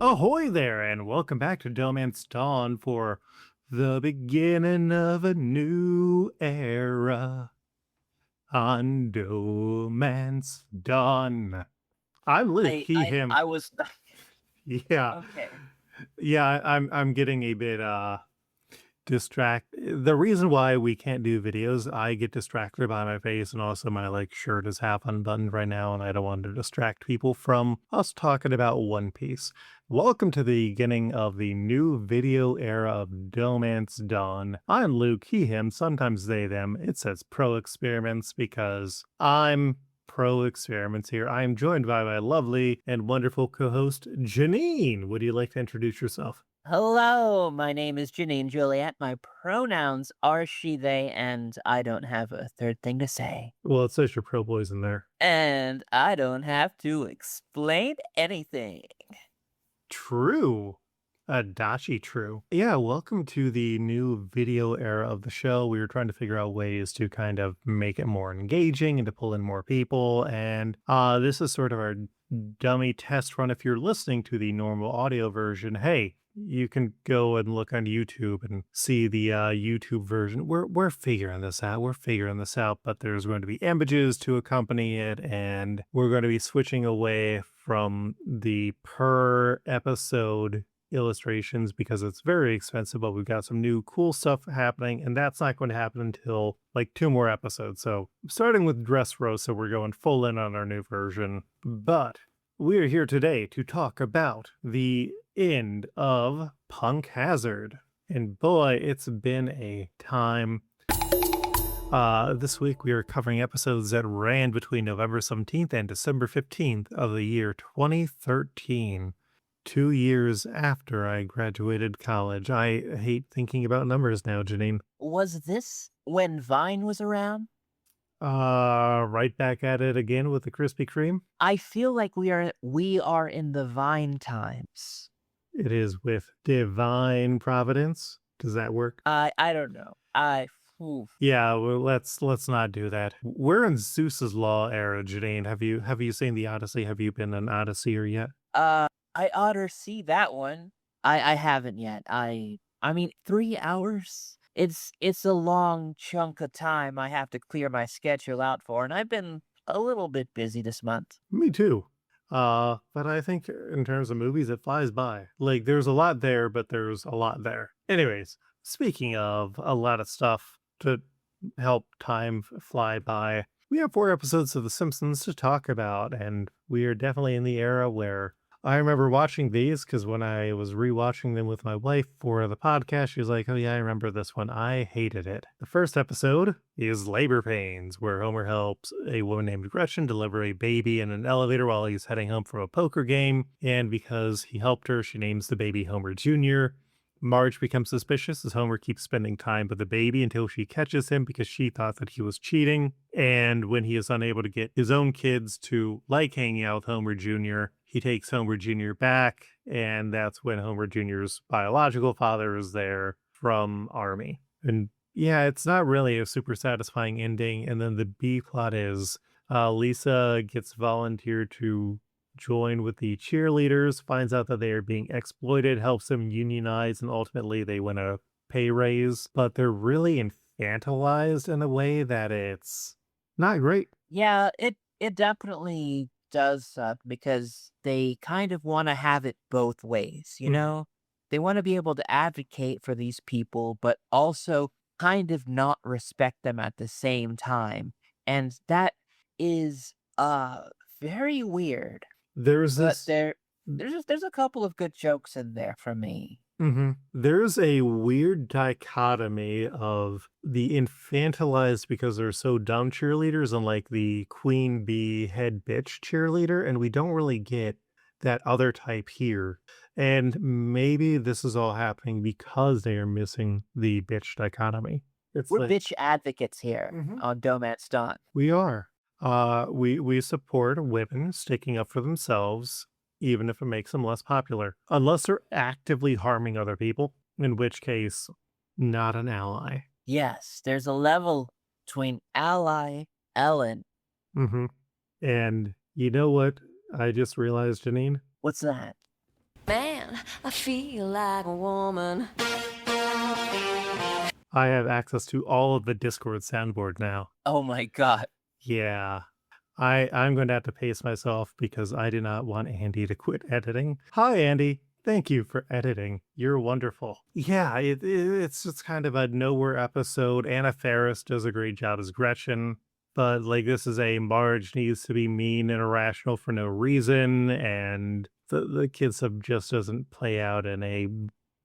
Ahoy there, and welcome back to D'ohMance Dawn for the beginning of a new era on D'ohMance Dawn. I'm Luke, he, him. I was Yeah, okay. yeah. I'm getting a bit the reason why we can't do videos, I get distracted by my face, and also my shirt is half unbuttoned right now, and I don't want to distract people from us talking about One Piece. Welcome to the beginning of the new video era of D'ohMance Dawn. I'm Luke, he, him, sometimes they, them. It says pro experiments because I'm pro experiments here. I am joined by my lovely and wonderful co-host Janine. Would you like to introduce yourself? Hello, my name is Janine Juliet. My pronouns are she, they, and I don't have a third thing to say. Well, it says your pro boys in there. And I don't have to explain anything. True. Adachi true. Yeah, welcome to the new video era of the show. We were trying to figure out ways to kind of make it more engaging and to pull in more people. And this is sort of our dummy test run. If you're listening to the normal audio version, hey, you can go and look on YouTube and see the YouTube version. We're figuring this out. But there's going to be images to accompany it, and we're going to be switching away from the per episode illustrations because it's very expensive, but we've got some new cool stuff happening, and that's not going to happen until like 2 more episodes. So starting with Dressrosa, we're going full in on our new version. But we're here today to talk about the end of Punk Hazard. And boy, it's been a time. This week we are covering episodes that ran between November 17th and December 15th of the year 2013. 2 years after I graduated college. I hate thinking about numbers now, Janine. Was this when Vine was around? Right back at it again with the Krispy Kreme. I feel like we are in the Vine times. It is with divine providence. Does that work? I don't know. Yeah, well, let's not do that. We're in Zeus's Law era, Janine. Have you seen the Odyssey? Have you been an Odysseyer yet? I ought to see that one. I haven't yet. I mean, 3 hours? It's a long chunk of time I have to clear my schedule out for, and I've been a little bit busy this month. Me too. But I think in terms of movies, it flies by. Like, there's a lot there, but there's a lot there. Anyways, speaking of a lot of stuff to help time fly by, we have 4 episodes of The Simpsons to talk about, and we are definitely in the era where I remember watching these because when I was rewatching them with my wife for the podcast, she was like, oh yeah, I remember this one. I hated it. The first episode is Labor Pains, where Homer helps a woman named Gretchen deliver a baby in an elevator while he's heading home from a poker game. And because he helped her, she names the baby Homer Jr. Marge becomes suspicious as Homer keeps spending time with the baby until she catches him because she thought that he was cheating. And when he is unable to get his own kids to like hanging out with Homer Jr., he takes Homer Jr. back, and that's when Homer Jr.'s biological father is there from Army. And yeah, it's not really a super satisfying ending. And then the B plot is Lisa gets volunteered to join with the cheerleaders, finds out that they are being exploited, helps them unionize, and ultimately they win a pay raise. But they're really infantilized in a way that it's not great. Yeah, it definitely does suck because they kind of want to have it both ways, you know? They want to be able to advocate for these people, but also kind of not respect them at the same time. And that is very weird. There's But this. there's a couple of good jokes in there for me. There's a weird dichotomy of the infantilized because they're so dumb cheerleaders and like the queen bee head bitch cheerleader, and we don't really get that other type here. And maybe this is all happening because they are missing the bitch dichotomy. We're bitch advocates here on D'ohMance Dawn. We are. We support women sticking up for themselves, even if it makes them less popular, unless they're actively harming other people, in which case, not an ally. Yes, there's a level between ally Ellen. Mm-hmm. And you know what I just realized, Janine? What's that? Man, I feel like a woman. I have access to all of the Discord soundboard now. Oh my god. Yeah. I'm going to have to pace myself because I do not want Andy to quit editing. Hi, Andy. Thank you for editing. You're wonderful. Yeah, it's just kind of a nowhere episode. Anna Faris does a great job as Gretchen, but like this is a Marge needs to be mean and irrational for no reason, and the kid sub just doesn't play out in a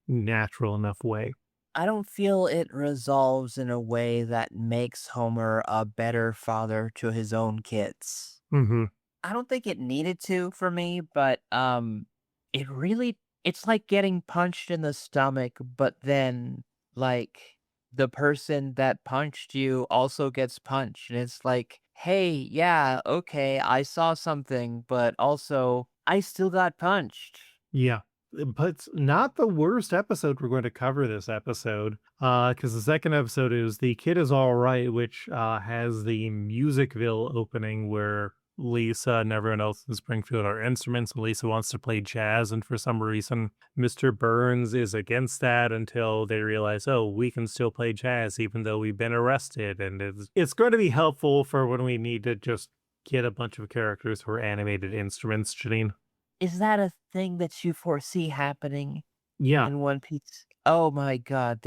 natural enough way. I don't feel it resolves in a way that makes Homer a better father to his own kids. Mm-hmm. I don't think it needed to for me, but it really it's like getting punched in the stomach, but then like the person that punched you also gets punched. And it's like, hey, yeah, okay, I saw something, but also I still got punched. Yeah. But it's not the worst episode we're going to cover this episode. Because the second episode is The Kid Is All Right, which has the Musicville opening where Lisa and everyone else in Springfield are instruments, and Lisa wants to play jazz, and for some reason, Mr. Burns is against that until they realize, oh, we can still play jazz even though we've been arrested. And it's going to be helpful for when we need to just get a bunch of characters who are animated instruments, Janine. Is that a thing that you foresee happening Yeah. in One Piece? Oh my god,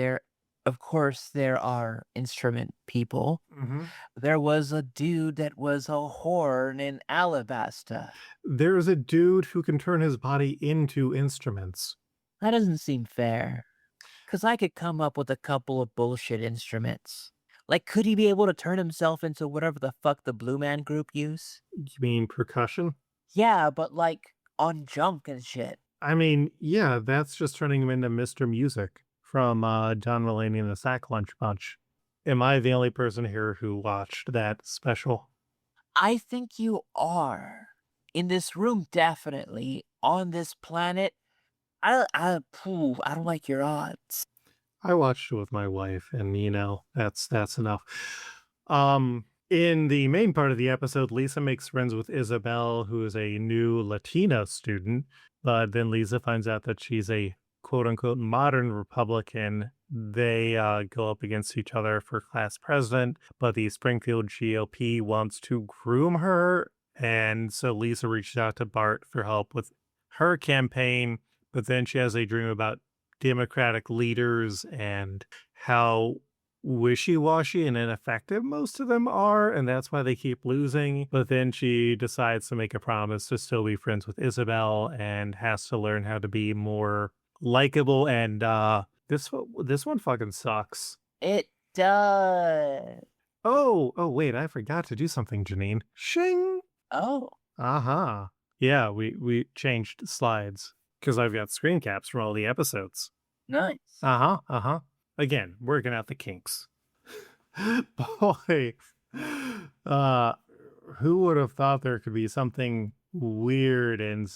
of course there are instrument people. Mm-hmm. There was a dude that was a horn in Alabasta. There's a dude who can turn his body into instruments. That doesn't seem fair. Cause I could come up with a couple of bullshit instruments. Like, could he be able to turn himself into whatever the fuck the Blue Man Group use? You mean percussion? Yeah, but like on junk and shit. I mean, yeah, that's just turning him into Mr. Music from John Mulaney and the Sack Lunch Bunch. Am I the only person here who watched that special? I think you are. In this room, definitely. On this planet, I don't like your odds. I watched it with my wife, and you know, that's enough. In the main part of the episode, Lisa makes friends with Isabel, who is a new Latina student, but then Lisa finds out that she's a quote unquote modern Republican. They go up against each other for class president, but the Springfield GOP wants to groom her. And so Lisa reaches out to Bart for help with her campaign, but then she has a dream about Democratic leaders and how wishy-washy and ineffective most of them are, and that's why they keep losing. But then she decides to make a promise to still be friends with Isabel and has to learn how to be more likable. And this one fucking sucks. It does. Oh wait, I forgot to do something, Janine. Shing. Oh. Uh-huh. Yeah, we changed slides because I've got screen caps from all the episodes. Nice. Uh-huh. Again, working out the kinks. Boy, who would have thought there could be something weird and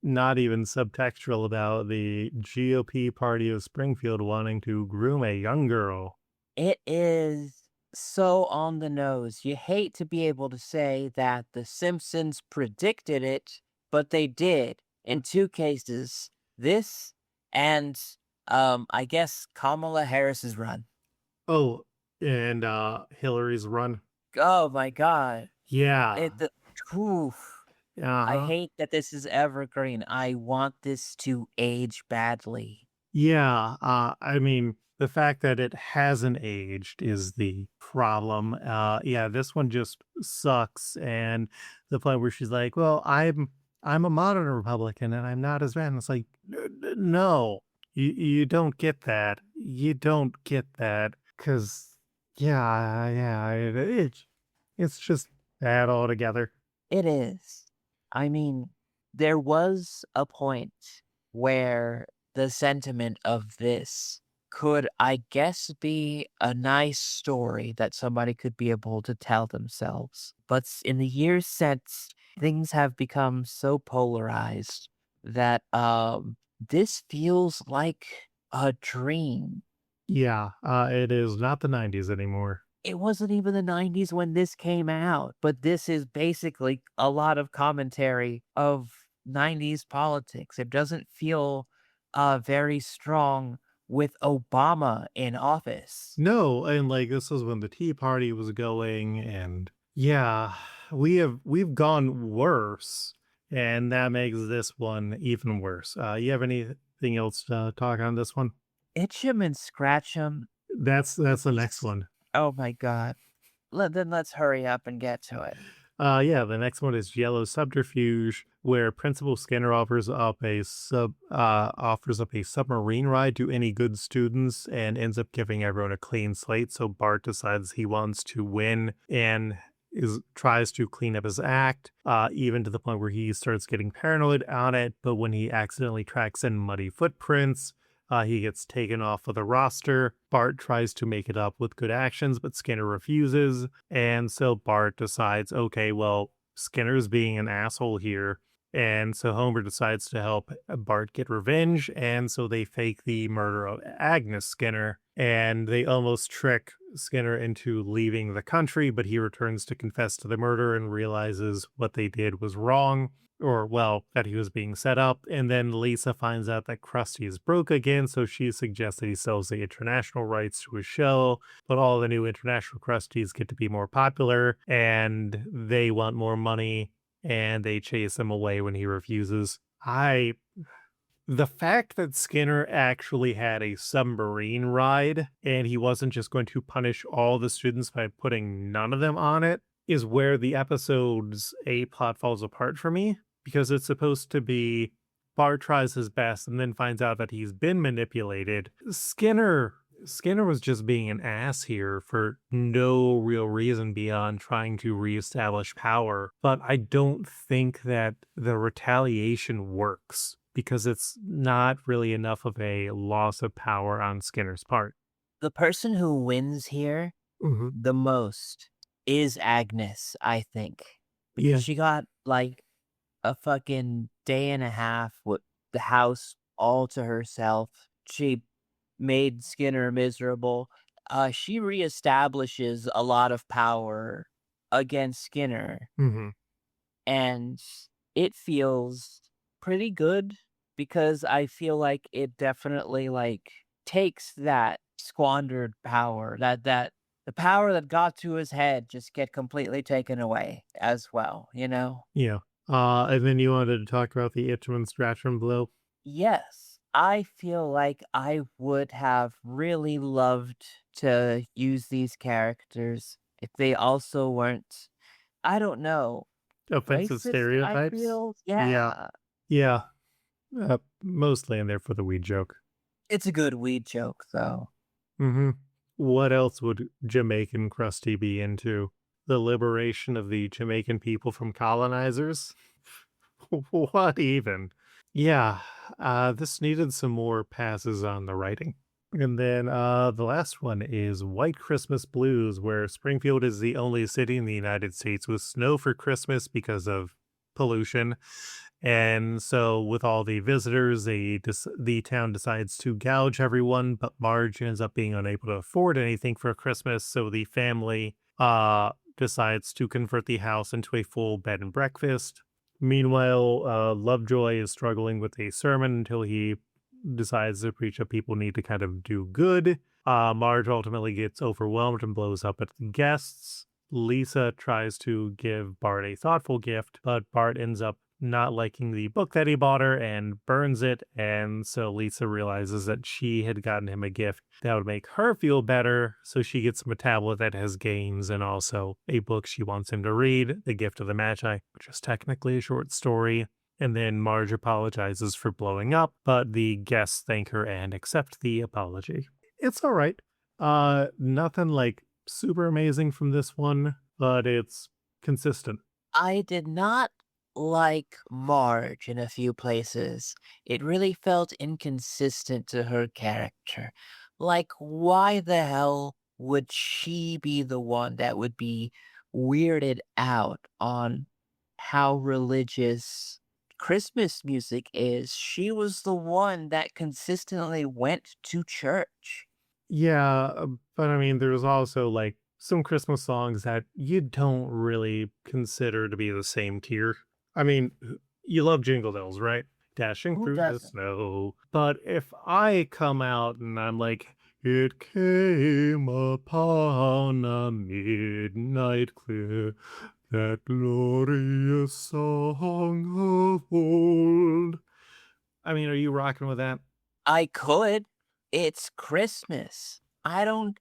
not even subtextual about the GOP party of Springfield wanting to groom a young girl? It is so on the nose. You hate to be able to say that the Simpsons predicted it, but they did in two cases. This and I guess Kamala Harris's run. Oh, and Hillary's run. Oh my god. Yeah. Oof. I Uh-huh. hate that this is evergreen. I want this to age badly. Yeah, I mean, the fact that it hasn't aged is the problem. Yeah, this one just sucks, and the point where she's like, "Well, I'm a modern Republican, and I'm not as bad." And it's like, No, you don't get that. You don't get that because, yeah, it's just bad altogether. It is. I mean, there was a point where the sentiment of this could, I guess, be a nice story that somebody could be able to tell themselves. But in the years since, things have become so polarized that this feels like a dream. Yeah, it is not the '90s anymore. it wasn't even the 90s when this came out, but this is basically a lot of commentary of 90s politics. It doesn't feel very strong with Obama in office. No, and like this was when the Tea Party was going, and yeah, we've gone worse, and that makes this one even worse. You have anything else to talk on this one? Itch 'em and scratch 'em. That's the next one. Oh my god. Then let's hurry up and get to it. Yeah, the next one is Yellow Subterfuge, where Principal Skinner offers up a submarine ride to any good students and ends up giving everyone a clean slate. So Bart decides he wants to win and tries to clean up his act, even to the point where he starts getting paranoid on it. But when he accidentally tracks in muddy footprints, he gets taken off of the roster. Bart tries to make it up with good actions, but Skinner refuses. And so Bart decides, okay, well, Skinner's being an asshole here. And so Homer decides to help Bart get revenge. And so they fake the murder of Agnes Skinner. And they almost trick Skinner into leaving the country, but he returns to confess to the murder and realizes what they did was wrong, or well, that he was being set up. And then Lisa finds out that Krusty is broke again, so she suggests that he sells the international rights to his show, but all the new international Krusties get to be more popular, and they want more money, and they chase him away when he refuses. The fact that Skinner actually had a submarine ride, and he wasn't just going to punish all the students by putting none of them on it, is where the episode's A plot falls apart for me, because it's supposed to be Bart tries his best and then finds out that he's been manipulated. Skinner was just being an ass here for no real reason beyond trying to reestablish power, but I don't think that the retaliation works because it's not really enough of a loss of power on Skinner's part. The person who wins here Mhm. the most is Agnes, I think. Yeah. Because she got like a fucking day and a half with the house all to herself. She made Skinner miserable. She reestablishes a lot of power against Skinner, Mhm. and it feels pretty good because I feel like it definitely like takes that squandered power, that the power that got to his head just get completely taken away as well, you know? Yeah. And then you wanted to talk about the Itcham and Scratchum blow. Yes, I feel like I would have really loved to use these characters if they also weren't, I don't know, Offensive racist, I stereotypes? feel? Yeah. Yeah. Yeah. Mostly in there for the weed joke. It's a good weed joke, though. Mm-hmm. What else would Jamaican Krusty be into? The liberation of the Jamaican people from colonizers? What even? Yeah, this needed some more passes on the writing. And then the last one is White Christmas Blues, where Springfield is the only city in the United States with snow for Christmas because of pollution. And so, with all the visitors, the town decides to gouge everyone, but Marge ends up being unable to afford anything for Christmas. So, the family decides to convert the house into a full bed and breakfast. Meanwhile, Lovejoy is struggling with a sermon until he decides to preach that people need to kind of do good. Marge ultimately gets overwhelmed and blows up at the guests. Lisa tries to give Bart a thoughtful gift, but Bart ends up not liking the book that he bought her and burns it. And so Lisa realizes that she had gotten him a gift that would make her feel better. So she gets him a tablet that has games and also a book she wants him to read, The Gift of the Magi, which is technically a short story. And then Marge apologizes for blowing up, but the guests thank her and accept the apology. It's all right. Nothing like super amazing from this one, but it's consistent. I did not like Marge in a few places. It really felt inconsistent to her character. Like, why the hell would she be the one that would be weirded out on how religious Christmas music is? She was the one that consistently went to church. Yeah, but I mean, there's also like some Christmas songs that you don't really consider to be the same tier. I mean, you love Jingle Bells, right? Dashing Who through the doesn't? snow. But if I come out and I'm like, it came upon a midnight clear, that glorious song of old. I mean, are you rocking with that? I could. It's Christmas. I don't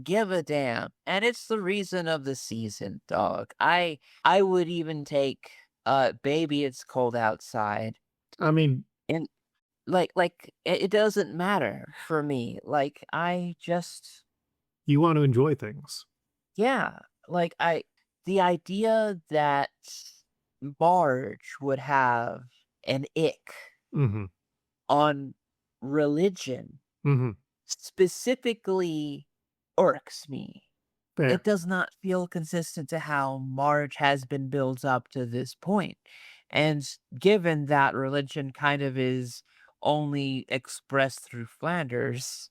give a damn. And it's the reason of the season, dog. I would even take Baby It's Cold Outside. I mean, And it doesn't matter for me. Like I just you want to enjoy things. yeah, the idea that Marge would have an ick Mm-hmm. on religion Mm-hmm. specifically irks me. It Fair. does not feel consistent to how Marge has been built up to this point. And given that religion kind of is only expressed through Flanders,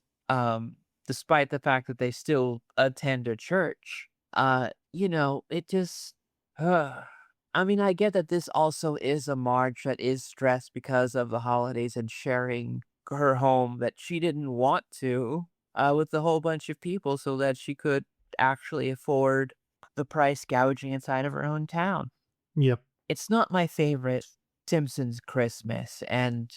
despite the fact that they still attend a church, it just, uh, I mean, I get that this also is a Marge that is stressed because of the holidays and sharing her home that she didn't want to, with a whole bunch of people so that she could actually afford the price gouging inside of her own town. Yep. It's not my favorite Simpsons Christmas, and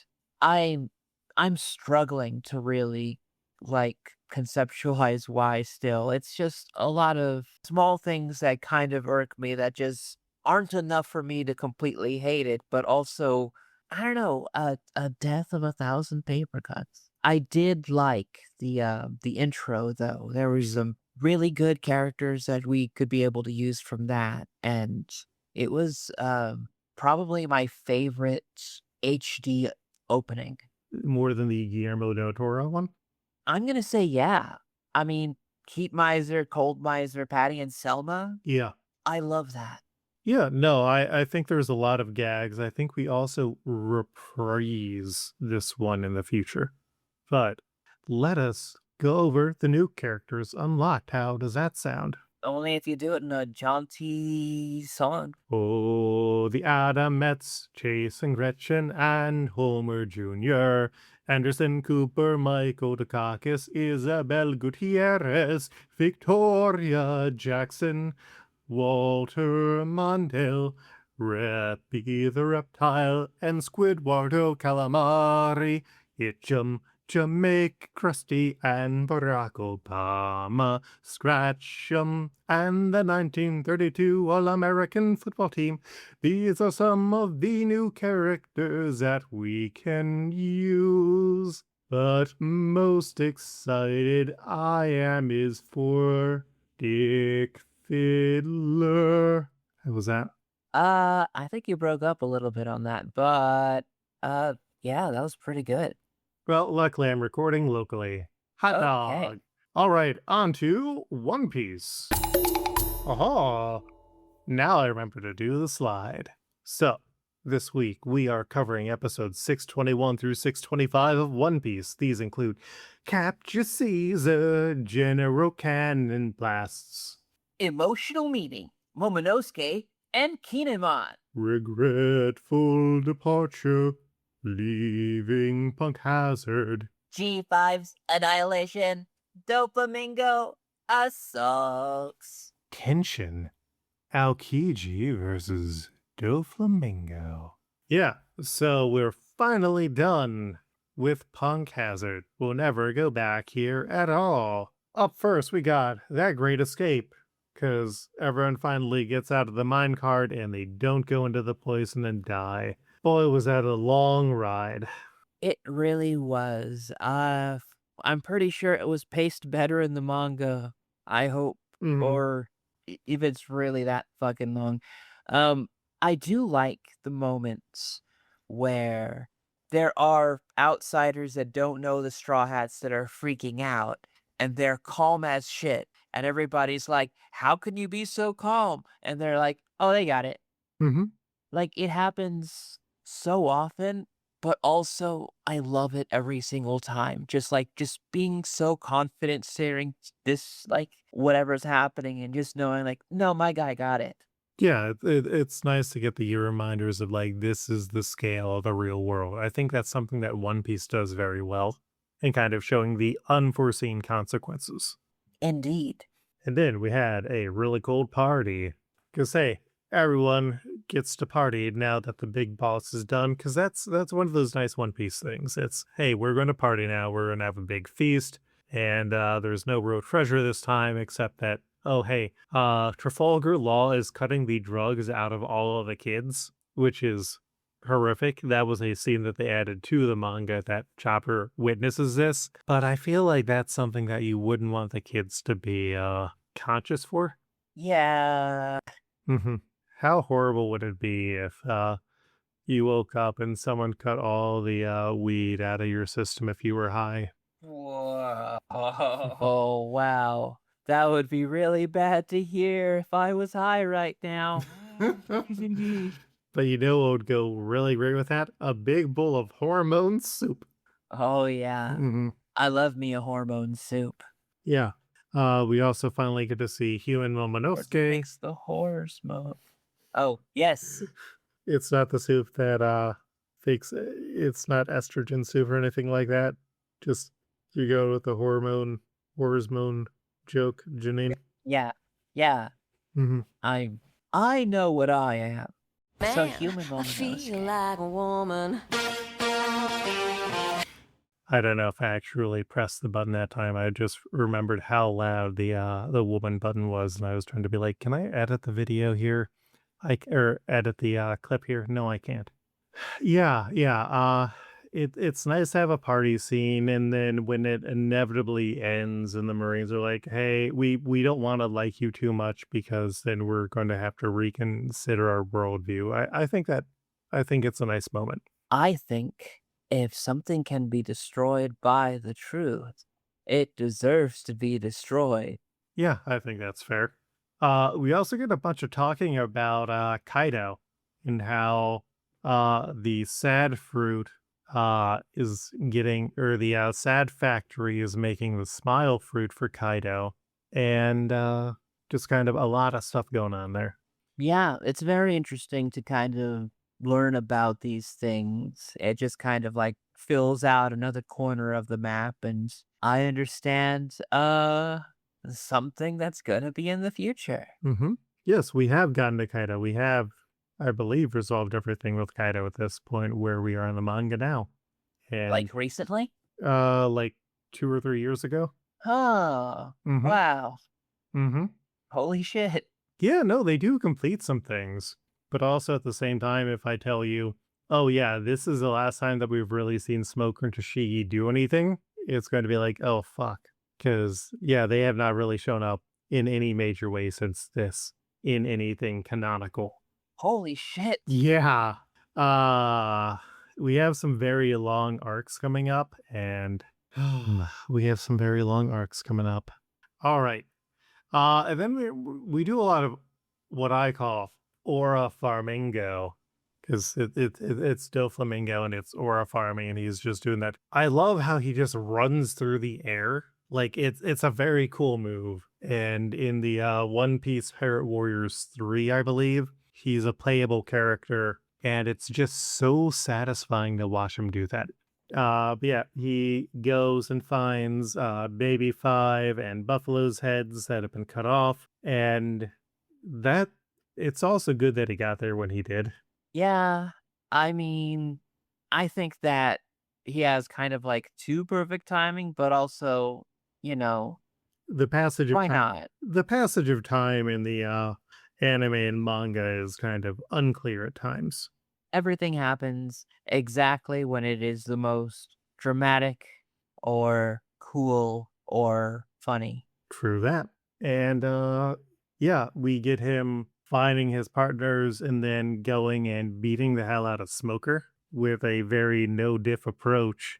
I'm I'm struggling to really like conceptualize why still. It's just a lot of small things that kind of irk me that just aren't enough for me to completely hate it, but also I don't know, a death of a thousand paper cuts. I did like the intro though. There was some really good characters that we could be able to use from that, and it was probably my favorite HD opening. More than the Guillermo del Toro one? I'm gonna say yeah. I mean, Heat Miser, Cold Miser, Patty and Selma. Yeah. I love that. Yeah, no, I think there's a lot of gags. I think we also reprise this one in the future. But let us go over the new characters unlocked. How does that sound? Only if you do it in a jaunty song. Oh, the Adamettes, Chase and Gretchen, and Homer Jr., Anderson Cooper, Michael Dukakis, Isabel Gutierrez, Victoria Jackson, Walter Mondale, Reppy the Reptile, and Squidwardo Calamari, Itchum, Jamaica Krusty, and Barack Obama, Scratchum, and the 1932 All-American football team. These are some of the new characters that we can use. But most excited I am is for Dick Fiddler. How was that? I think you broke up a little bit on that, but yeah, that was pretty good. Well, luckily I'm recording locally. Hot Okay. dog. All right, on to One Piece. Aha! Now I remember to do the slide. So, this week we are covering episodes 621 through 625 of One Piece. These include Capture Caesar, General Cannon Blasts, Emotional meeting, Momonosuke and Kinemon. Regretful Departure, Leaving Punk Hazard, G5's Annihilation, Doflamingo Assaults. Kenshin, Aokiji versus Doflamingo. Yeah, so we're finally done with Punk Hazard. We'll never go back here at all. Up first, we got That Great Escape, because everyone finally gets out of the minecart and they don't go into the poison and die. Boy, was that a long ride. It really was. I'm pretty sure it was paced better in the manga. I hope, Mhm. or if it's really that fucking long. Um, I do like the moments where there are outsiders that don't know the Straw Hats that are freaking out, and they're calm as shit. And everybody's like, "How can you be so calm?" And they're like, "Oh, they got it." Mhm. Like, it happens so often, but also I love it every single time. Just being so confident staring this like whatever's happening and just knowing like, no, my guy got it. Yeah, it's nice to get the reminders of like this is the scale of the real world. I think that's something that One Piece does very well, and kind of showing the unforeseen consequences. Indeed. And then we had a really cool party. Because, hey, everyone gets to party now that the big boss is done. Because that's one of those nice One Piece things. It's, hey, we're going to party now. We're going to have a big feast. And there's no real treasure this time, except that, oh, hey, Trafalgar Law is cutting the drugs out of all of the kids, which is horrific. That was a scene that they added to the manga that Chopper witnesses this. But I feel like that's something that you wouldn't want the kids to be conscious for. Yeah. Hmm. How horrible would it be if you woke up and someone cut all the weed out of your system if you were high? Whoa. Oh, wow. That would be really bad to hear if I was high right now. But you know what would go really great with that? A big bowl of hormone soup. Oh, yeah. Hmm. I love me a hormone soup. Yeah. We also finally get to see human What Momonosuke. makes the horror smoke? Oh, yes. It's not the soup that thinks it's not estrogen soup or anything like that. Just you go with the hormone joke, Janine. Yeah. Yeah. Hmm. I know what I am. So Man, human I feel Momonosuke. like a woman. I don't know if I actually pressed the button that time. I just remembered how loud the woman button was, and I was trying to be like, "Can I edit the video here? Or edit the clip here? No, I can't." Yeah, yeah. It's nice to have a party scene, and then when it inevitably ends, and the Marines are like, "Hey, we don't want to like you too much because then we're going to have to reconsider our worldview." I think it's a nice moment. I think if something can be destroyed by the truth, it deserves to be destroyed. Yeah, I think that's fair. We also get a bunch of talking about Kaido and how the sad fruit is getting, or the sad factory is making the smile fruit for Kaido, and just kind of a lot of stuff going on there. Yeah, it's very interesting to kind of learn about these things. It just kind of like fills out another corner of the map and I understand something that's gonna be in the future. Hmm. Yes, we have gotten to Kaido. We have, I believe, resolved everything with Kaido at this point where we are in the manga now. And Like recently? like 2 or 3 years ago. Oh, Mm-hmm. wow. Mm-hmm. Holy shit. Yeah, no, they do complete some things. But also at the same time, if I tell you, oh yeah, this is the last time that we've really seen Smoker and Tashigi do anything, it's going to be like, oh fuck. Because yeah, they have not really shown up in any major way since this in anything canonical. Holy shit. Yeah. Uh we have some very long arcs coming up, and we have some very long arcs coming up. All right. And then we do a lot of what I call aura farmingo, because it's Doflamingo and it's aura farming, and he's just doing that. I love how he just runs through the air. Like it's a very cool move. And in the One Piece Pirate Warriors 3, I believe, he's a playable character, and it's just so satisfying to watch him do that. But yeah, he goes and finds Baby Five and Buffalo's heads that have been cut off, and that it's also good that he got there when he did. Yeah, I mean, I think that he has kind of like too perfect timing, but also, you know, The passage of why time, not? the passage of time in the anime and manga is kind of unclear at times. Everything happens exactly when it is the most dramatic or cool or funny. True that. And yeah, we get him finding his partners and then going and beating the hell out of Smoker with a very no diff approach.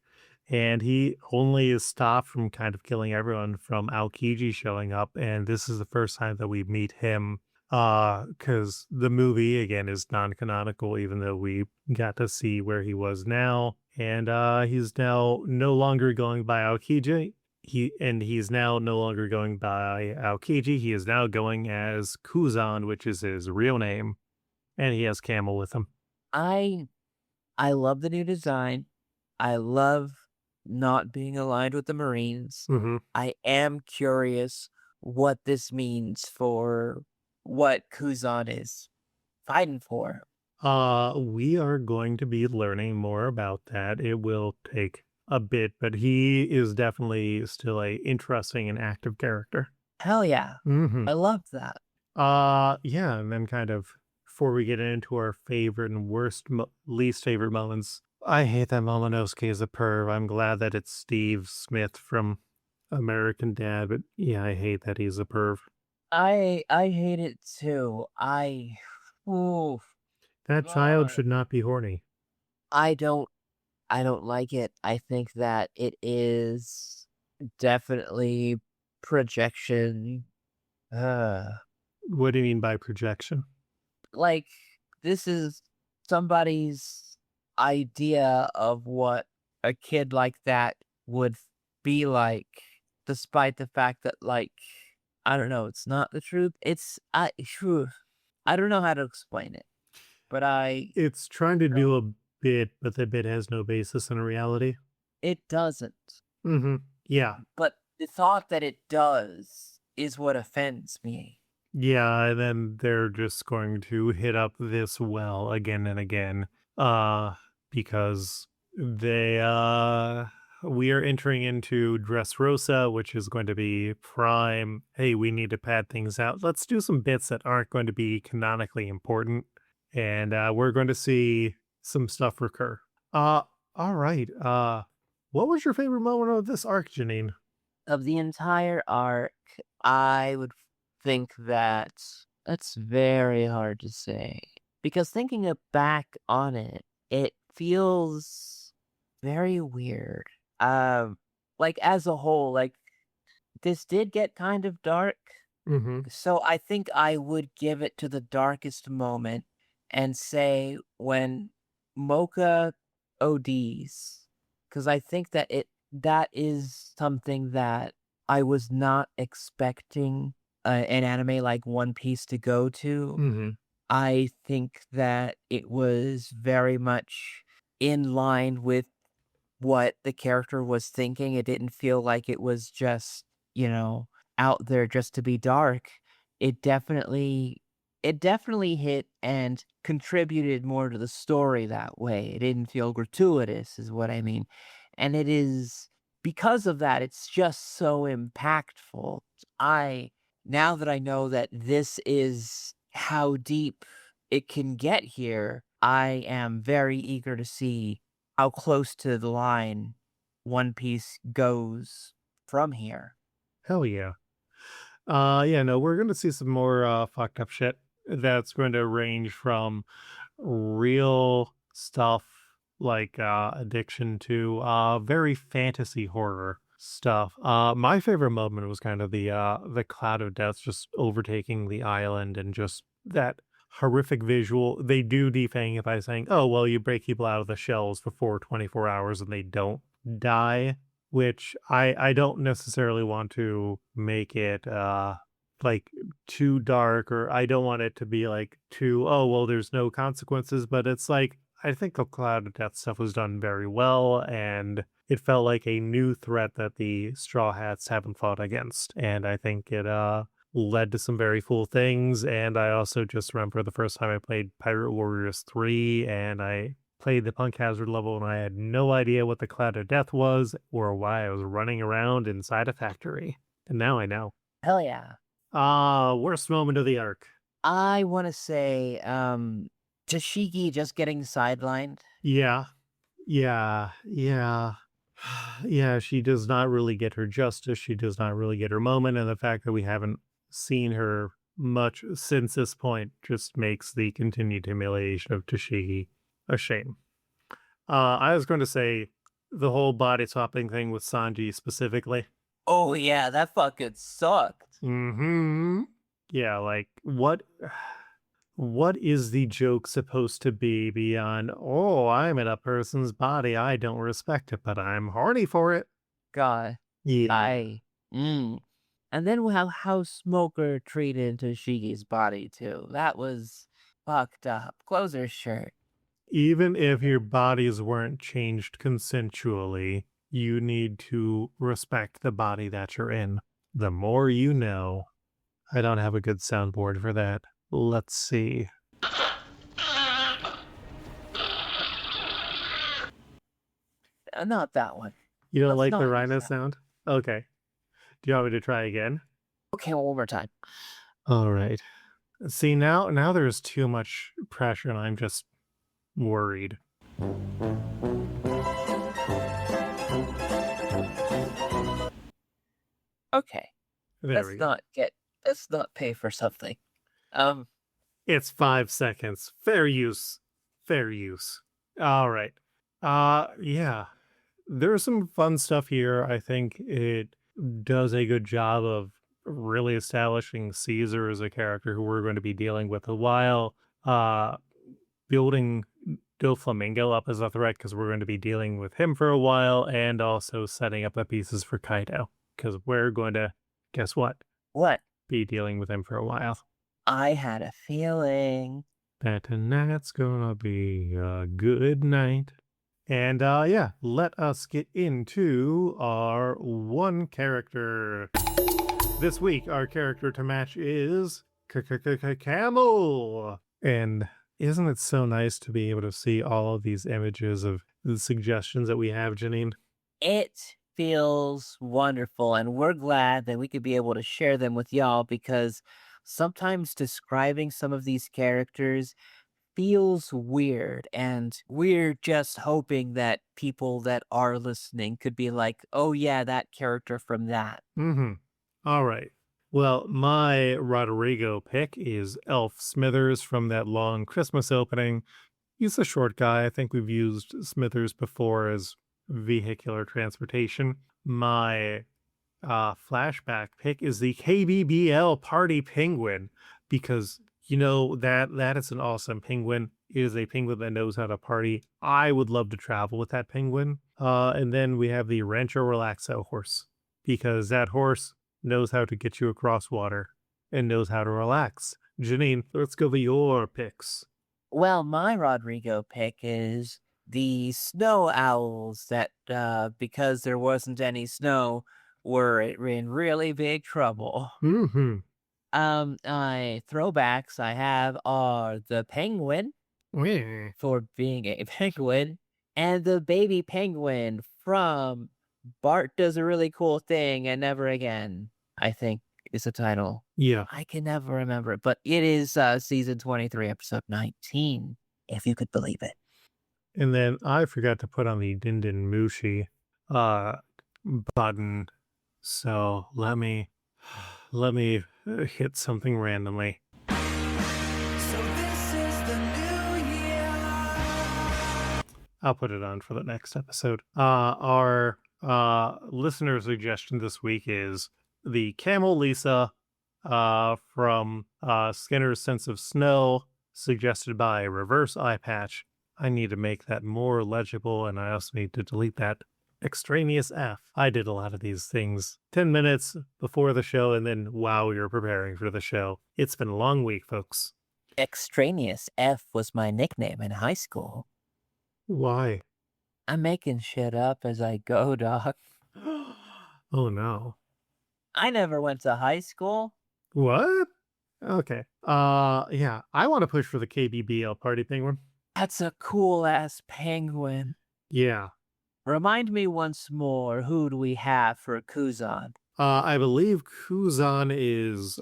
And he only is stopped from kind of killing everyone from Aokiji showing up. And this is the first time that we meet him Because the movie again is non-canonical, even though we got to see where he was now, and he's now no longer going by Aokiji. He's now no longer going by Aokiji. He is now going as Kuzan, which is his real name, and he has Camel with him. I I love the new design. I love not being aligned with the Marines. Mm-hmm. I am curious what this means for what Kuzan is fighting for. We are going to be learning more about that. It will take a bit, but he is definitely still a interesting and active character. Hell yeah. Mm-hmm. I love that. Yeah, and then kind of before we get into our favorite and least favorite moments, I hate that Momonosuke is a perv. I'm glad that it's Steve Smith from American Dad, but yeah, I hate that he's a perv. I hate it too. Ooh, That child God. should not be horny. I don't I don't like it. I think that it is definitely projection. Uh, What do you mean by projection? like this is somebody's idea of what a kid like that would be like, despite the fact that I don't know, it's not the truth. I don't know how to explain it, but It's trying to do a bit, but the bit has no basis in reality. it doesn't. Mm-hmm. Yeah. But the thought that it does is what offends me. Yeah, and then they're just going to hit up this well again and again. Because they we are entering into Dressrosa, which is going to be prime. Hey, we need to pad things out. Let's do some bits that aren't going to be canonically important. And we're going to see some stuff recur. All right. What was your favorite moment of this arc, Janine? Of the entire arc, I would think that that's very hard to say. Because thinking back on it, it feels very weird. Like as a whole, like this did get kind of dark. Mm-hmm. So I think I would give it to the darkest moment and say when Mocha ODs, because I think that that is something that I was not expecting an anime like One Piece to go to. Mm-hmm. I think that it was very much in line with what the character was thinking. It didn't feel like it was just, out there just to be dark. It definitely it definitely hit and contributed more to the story that way. It didn't feel gratuitous is what I mean. And it is because of that it's just so impactful. I Now that I know that this is how deep it can get here, I am very eager to see how close to the line One Piece goes from here. Hell yeah. Yeah, no, we're gonna see some more fucked up shit that's going to range from real stuff like addiction to very fantasy horror stuff. My favorite moment was kind of the cloud of death just overtaking the island and just that horrific visual. They do defang it by saying, "Oh, well, you break people out of the shells before 24 hours and they don't die," which I don't necessarily want to make it like too dark, or I don't want it to be like too, oh well, there's no consequences, but it's like I think the cloud of death stuff was done very well, and it felt like a new threat that the Straw Hats haven't fought against, and I think it led to some very cool things. And I also just remember the first time I played Pirate Warriors 3 and I played the Punk Hazard level and I had no idea what the Cloud of Death was or why I was running around inside a factory. And now I know. Hell yeah. Worst moment of the arc. I want to say Tashigi just getting sidelined. Yeah. Yeah. Yeah. Yeah, she does not really get her justice. She does not really get her moment. And the fact that we haven't seen her much since this point just makes the continued humiliation of Tashigi a shame. I was going to say the whole body swapping thing with Sanji specifically. Oh yeah, that fucking sucked. Mm-hmm. Yeah, like what is the joke supposed to be beyond, oh, I'm in a person's body, I don't respect it, but I'm horny for it. God, Yeah. I. Mm. And then how Smoker treated Toshiki's body too. That was fucked up. Close her shirt. Even if your bodies weren't changed consensually, you need to respect the body that you're in. The more you know. I don't have a good soundboard for that. Let's see. Not that one. You don't Let's like the not use rhino that. sound? Okay. Do you want me to try again? Okay, one more time. All right. See, now there's too much pressure and I'm just worried. Okay, There we go. let's not pay for something. Um, It's 5 seconds. Fair use. Fair use. All right. Yeah. There's some fun stuff here. I think it does a good job of really establishing Caesar as a character who we're going to be dealing with a while. Building Doflamingo up as a threat because we're going to be dealing with him for a while, and also setting up the pieces for Kaido because we're going to, guess what, what? be dealing with him for a while. I had a feeling. That tonight's gonna be a good night. And yeah, let us get into our one character. This week, our character to match is Camel. And isn't it so nice to be able to see all of these images of the suggestions that we have, Janine? It feels wonderful, and we're glad that we could be able to share them with y'all because sometimes describing some of these characters feels weird, and we're just hoping that people that are listening could be like, oh yeah, that character from that. Mm-hmm. All right. Well, my Rodrigo pick is Elf Smithers from that long Christmas opening. He's a short guy. I think we've used Smithers before as vehicular transportation. My flashback pick is the KBBL Party Penguin because you know that is an awesome penguin. It is a penguin that knows how to party. I would love to travel with that penguin. And then we have the Rancho Relaxo horse because that horse knows how to get you across water and knows how to relax. Janine, let's go with your picks. Well, my Rodrigo pick is the snow owls that, because there wasn't any snow, were in really big trouble. Mm-hmm. I throwbacks I have are the penguin for being a penguin, and the baby penguin from Bart Does a Really Cool Thing and Never Again, I think is the title. Yeah. I can never remember it, but it is season 23, episode 19, if you could believe it. And then I forgot to put on the Din Din Mushi button. So let me hit something randomly. So this is the new year. I'll put it on for the next episode. Our listener suggestion this week is the Camel Lisa from Skinner's Sense of Snow, suggested by Reverse Eye Patch. I need to make that more legible, and I also need to delete that extraneous F. I did a lot of these things 10 minutes before the show, and then while you're preparing for the show. It's been a long week, folks. Extraneous F was my nickname in high school. Why? I'm making shit up as I go, dog. Oh no. I never went to high school. What? Okay. Yeah, I want to push for the KBBL Party Penguin. That's a cool ass penguin. Yeah. Remind me once more, who do we have for Kuzan? I believe Kuzan is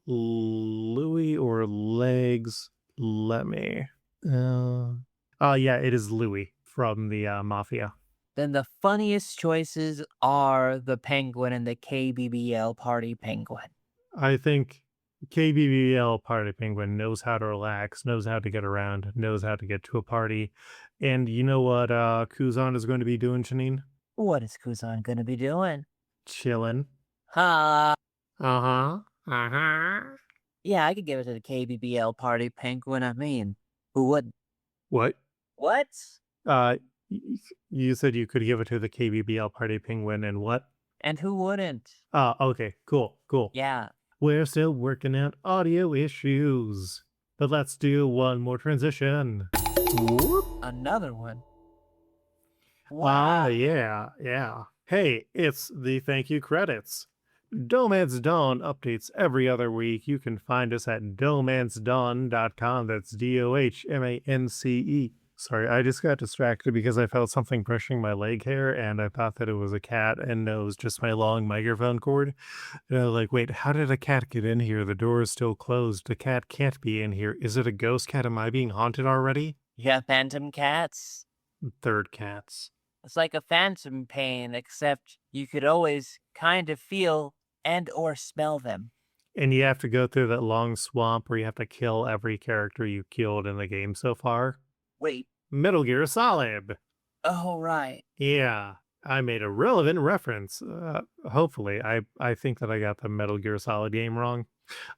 Louis or Legs. Let me. Yeah, it is Louis from the Mafia. Then the funniest choices are the penguin and the KBBL Party Penguin. I think KBBL Party Penguin knows how to relax, knows how to get around, knows how to get to a party. And you know what Kuzan is going to be doing, Janine? What is Kuzan gonna be doing? Chilling. Ha! Uh-huh. Uh-huh. Yeah, I could give it to the KBBL Party Penguin. I mean, who wouldn't? What? What? Y- you said you could give it to the KBBL Party Penguin and what? And who wouldn't? Okay, cool. Yeah. We're still working out audio issues, but let's do one more transition. Whoop. Another one. Ah, yeah. Hey, it's the thank you credits. D'ohMance Dawn updates every other week. You can find us at D'ohManceDawn.com. That's DOHMANCE. Sorry, I just got distracted because I felt something brushing my leg hair and I thought that it was a cat and no, it was just my long microphone cord. And I was like, wait, how did a cat get in here? The door is still closed. The cat can't be in here. Is it a ghost cat? Am I being haunted already? You have phantom cats? Third cats. It's like a phantom pain, except you could always kind of feel and or smell them. And you have to go through that long swamp where you have to kill every character you killed in the game so far. Wait. Metal Gear Solid. Oh, right. Yeah, I made a relevant reference. Hopefully, I think that I got the Metal Gear Solid game wrong.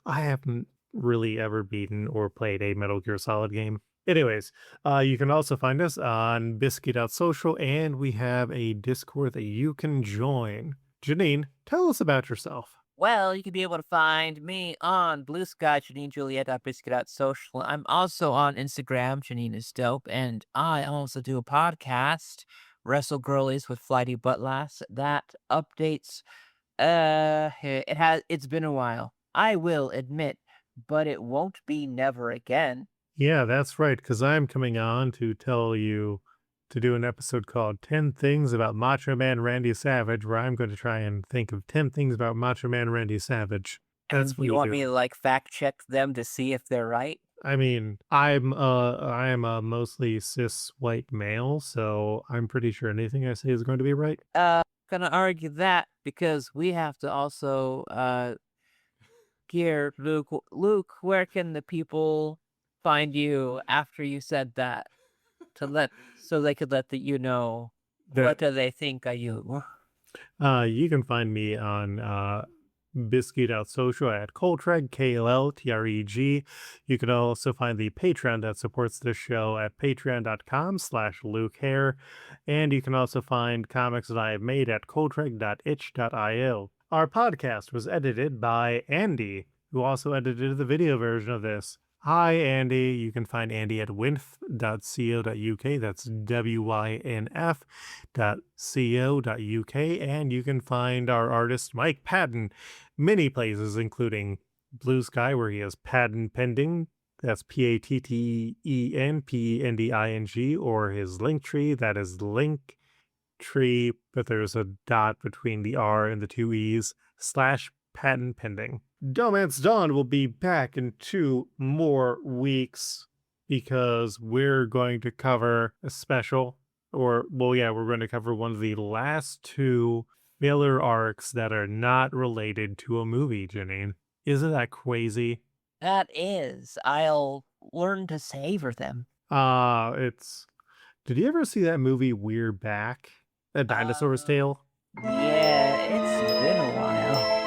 I haven't really ever beaten or played a Metal Gear Solid game. Anyways, you can also find us on Biscuit.social, and we have a Discord that you can join. Janine, tell us about yourself. Well, you can be able to find me on Blue Sky, JanineJuliet.biscuit.social. I'm also on Instagram, Janine is dope, and I also do a podcast, Wrestle Girlies with Flighty Buttlass. That updates. It's been a while. I will admit, but it won't be never again. Yeah, that's right, because I'm coming on to tell you to do an episode called 10 Things About Macho Man Randy Savage, where I'm going to try and think of 10 things about Macho Man Randy Savage. That's And what you you want do. me to like fact check them to see if they're right? I mean, I am a mostly cis white male, so I'm pretty sure anything I say is going to be right. Gonna argue that because we have to also gear Luke, where can the people find you after you said that? So they could let you know what do they think of you. You can find me on Biscuit.social at Coltreg, KLLTREG. You can also find the Patreon that supports this show at patreon.com/LukeHare. And you can also find comics that I have made at coltreg.itch.io. Our podcast was edited by Andie, who also edited the video version of this. Hi, Andie. You can find Andie at winf.co.uk. That's WYNF.co.uk. And you can find our artist, Mike Patten, many places, including Blue Sky, where he has Patten Pending. That's PATTENPENDING, or his Linktree. That is Linktree, but there's a dot between the R and the two E's, /Patten Pending. D'ohMance Dawn will be back in 2 more weeks because we're going to cover a special, we're going to cover one of the last 2 filler arcs that are not related to a movie, Janine. Isn't that crazy? That is. I'll learn to savor them. Did you ever see that movie We're Back? A Dinosaur's Tale? Yeah, it's been a while.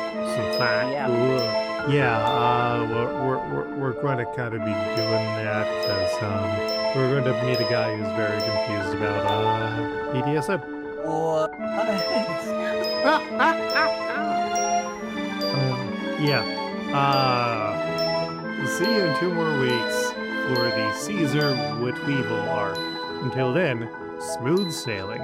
We're going to kind of be doing that because we're going to meet a guy who's very confused about BDSM. What? See you in 2 more weeks for the Caesar Whitweevil arc. Until then, smooth sailing.